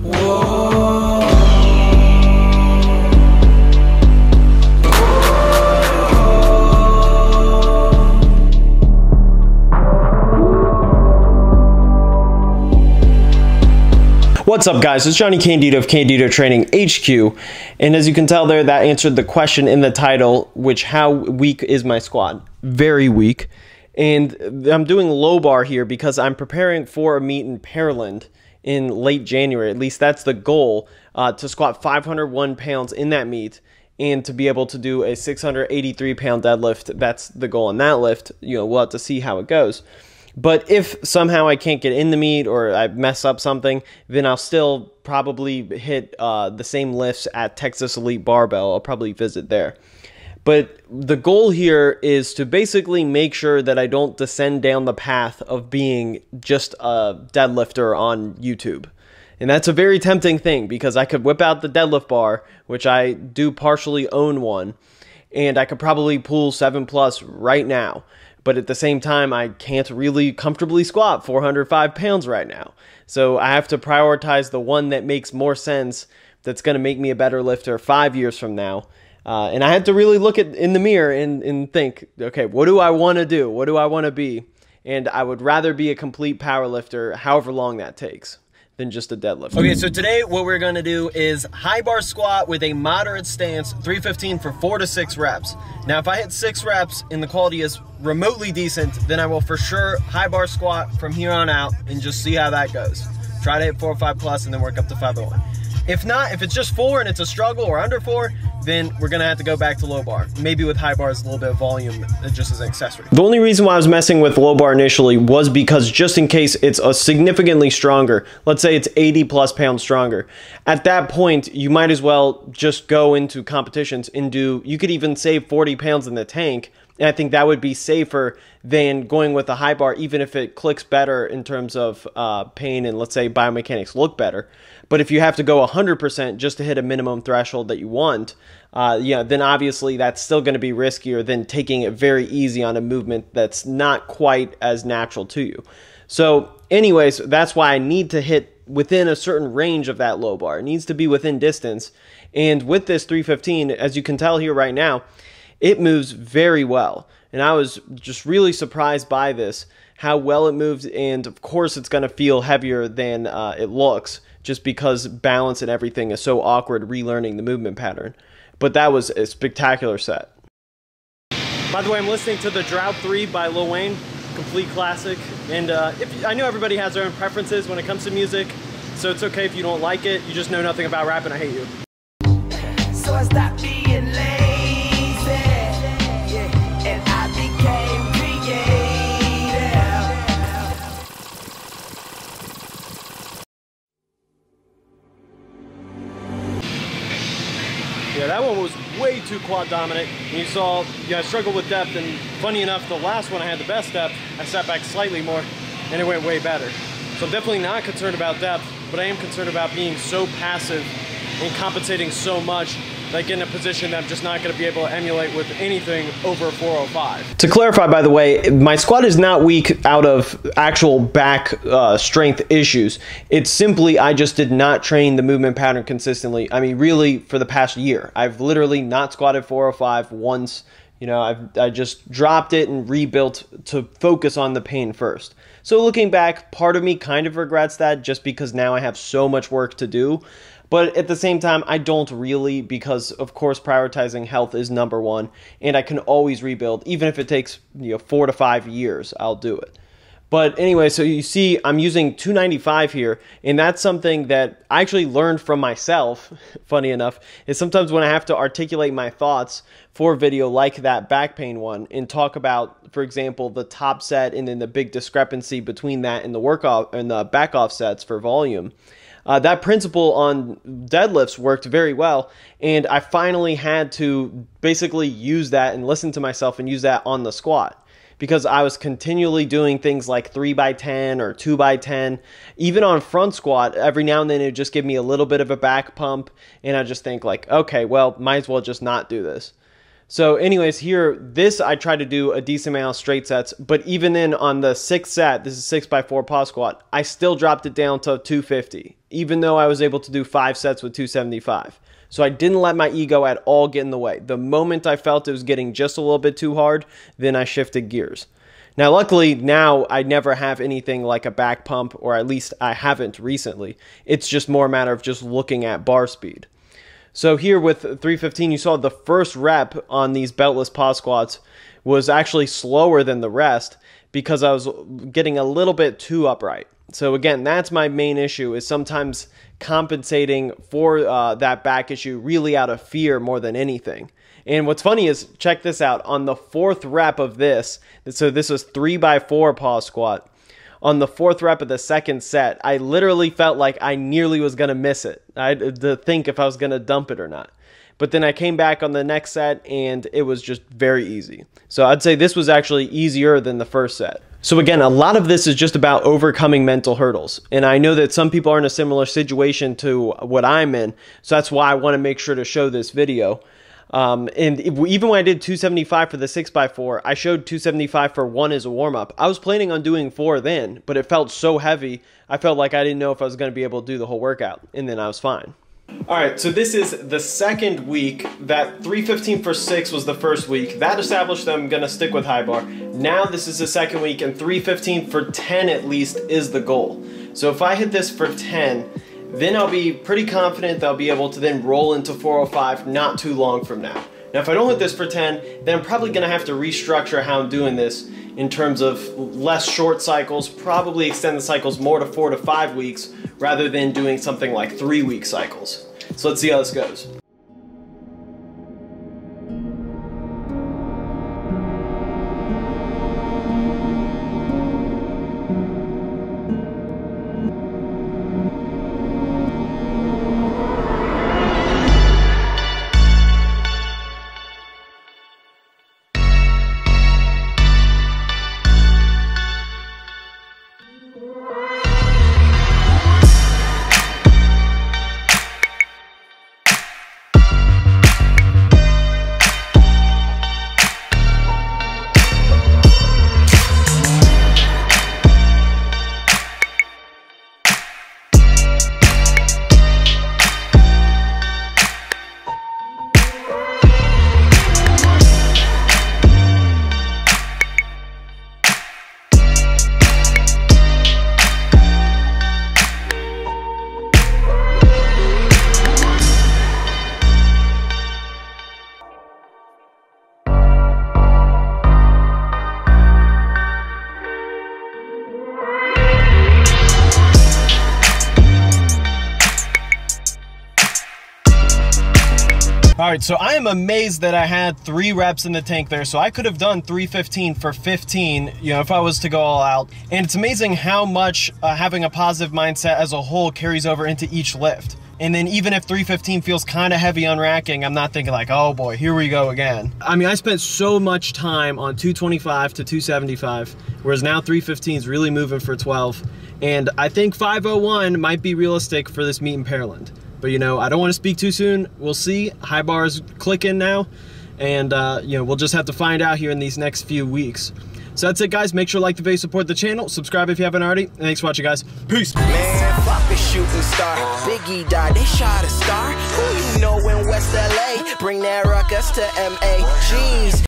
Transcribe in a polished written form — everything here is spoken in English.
What's up, guys? It's Johnny Candido of Candido Training HQ, and as you can tell there, that answered the question in the title, which how weak is my squat? Very weak. And I'm doing low bar here because I'm preparing for a meet in Pearland in late January. At least that's the goal, to squat 501 pounds in that meet and to be able to do a 683 pound deadlift. That's the goal in that lift. You know, we'll have to see how it goes. But if somehow I can't get in the meet or I mess up something, then I'll still probably hit the same lifts at Texas Elite Barbell. I'll probably visit there. But the goal here is to basically make sure that I don't descend down the path of being just a deadlifter on YouTube. And that's a very tempting thing because I could whip out the deadlift bar, which I do partially own one, and I could probably pull 7+ right now. But at the same time, I can't really comfortably squat 405 pounds right now. So I have to prioritize the one that makes more sense, that's going to make me a better lifter 5 years from now. And I had to really look in the mirror and think, okay, what do I want to do? What do I want to be? And I would rather be a complete power lifter, however long that takes, than just a deadlift. Okay, so today what we're gonna do is high bar squat with a moderate stance, 315 for 4 to 6 reps. Now, if I hit 6 reps and the quality is remotely decent, then I will for sure high bar squat from here on out and just see how that goes. Try to hit 405+ and then work up to 501. If not, if it's just 4 and it's a struggle or under 4, then we're gonna have to go back to low bar. Maybe with high bars, a little bit of volume just as an accessory. The only reason why I was messing with low bar initially was because just in case it's a significantly stronger, let's say it's 80+ pounds stronger, at that point, you might as well just go into competitions and you could even save 40 pounds in the tank. And I think that would be safer than going with a high bar, even if it clicks better in terms of pain and, let's say, biomechanics look better. But if you have to go 100% just to hit a minimum threshold that you want, then obviously that's still going to be riskier than taking it very easy on a movement that's not quite as natural to you. So anyways, that's why I need to hit within a certain range of that low bar. It needs to be within distance. And with this 315, as you can tell here right now, it moves very well. And I was just really surprised by this, how well it moves. And of course, it's going to feel heavier than it looks just because balance and everything is so awkward relearning the movement pattern. But that was a spectacular set. By the way, I'm listening to The Drought 3 by Lil Wayne, complete classic. And I know everybody has their own preferences when it comes to music, so it's okay if you don't like it. You just know nothing about rap and I hate you. So I stopped being lazy, and I became creative. Yeah, that one was way too quad dominant. You saw, I struggled with depth, and funny enough, the last one I had the best depth. I sat back slightly more, and it went way better. So I'm definitely not concerned about depth, but I am concerned about being so passive and compensating so much that I get in a position that I'm just not going to be able to emulate with anything over 405. To clarify, by the way, my squat is not weak out of actual back strength issues. It's simply I just did not train the movement pattern consistently. I mean, really, for the past year. I've literally not squatted 405 once. You know, I just dropped it and rebuilt to focus on the pain first. So looking back, part of me kind of regrets that just because now I have so much work to do. But at the same time, I don't really, because of course prioritizing health is number one, and I can always rebuild. Even if it takes 4 to 5 years, I'll do it. But anyway, so you see I'm using 295 here, and that's something that I actually learned from myself, funny enough, is sometimes when I have to articulate my thoughts for a video like that back pain one and talk about, for example, the top set and then the big discrepancy between that and the workout and the back off sets for volume. That principle on deadlifts worked very well, and I finally had to basically use that and listen to myself and use that on the squat, because I was continually doing things like 3x10 or 2x10. Even on front squat, every now and then it would just give me a little bit of a back pump, and I just think like, okay, well, might as well just not do this. So anyways, here, this I tried to do a decent amount of straight sets, but even then on the 6th set, this is 6x4 pause squat, I still dropped it down to 250, even though I was able to do 5 sets with 275. So I didn't let my ego at all get in the way. The moment I felt it was getting just a little bit too hard, then I shifted gears. Now, luckily, now I never have anything like a back pump, or at least I haven't recently. It's just more a matter of just looking at bar speed. So here with 315, you saw the first rep on these beltless pause squats was actually slower than the rest because I was getting a little bit too upright. So again, that's my main issue, is sometimes compensating for that back issue really out of fear more than anything. And what's funny is, check this out, on the 4th rep of this, so this was 3x4 pause squat, on the 4th rep of the 2nd set, I literally felt like I nearly was going to miss it. I had to think if I was going to dump it or not. But then I came back on the next set and it was just very easy. So I'd say this was actually easier than the first set. So again, a lot of this is just about overcoming mental hurdles. And I know that some people are in a similar situation to what I'm in. So that's why I want to make sure to show this video. And even when I did 275 for the 6x4, I showed 275 for 1 as a warm-up. I was planning on doing 4 then, but it felt so heavy, I felt like I didn't know if I was going to be able to do the whole workout, and then I was fine. Alright, so this is the 2nd week. That 315 for 6 was the first week. That established that I'm going to stick with high bar. Now this is the 2nd week, and 315 for 10 at least is the goal. So if I hit this for 10, then I'll be pretty confident that I'll be able to then roll into 405 not too long from now. Now, if I don't hit this for 10, then I'm probably going to have to restructure how I'm doing this in terms of less short cycles, probably extend the cycles more to 4 to 5 weeks rather than doing something like 3-week cycles. So let's see how this goes. All right, so I am amazed that I had 3 reps in the tank there. So I could have done 315 for 15, you know, if I was to go all out. And it's amazing how much having a positive mindset as a whole carries over into each lift. And then even if 315 feels kind of heavy on racking, I'm not thinking like, oh boy, here we go again. I mean, I spent so much time on 225 to 275, whereas now 315 is really moving for 12. And I think 501 might be realistic for this meet in Pearland. But, you know, I don't want to speak too soon. We'll see. High bar is clicking now. And, you know, we'll just have to find out here in these next few weeks. So that's it, guys. Make sure to like the video, support the channel. Subscribe if you haven't already. And thanks for watching, guys. Peace. Man, fuck a shooting star. Biggie died, they shot a star. Who you know in West LA? Bring that ruckus to MA. Jeez.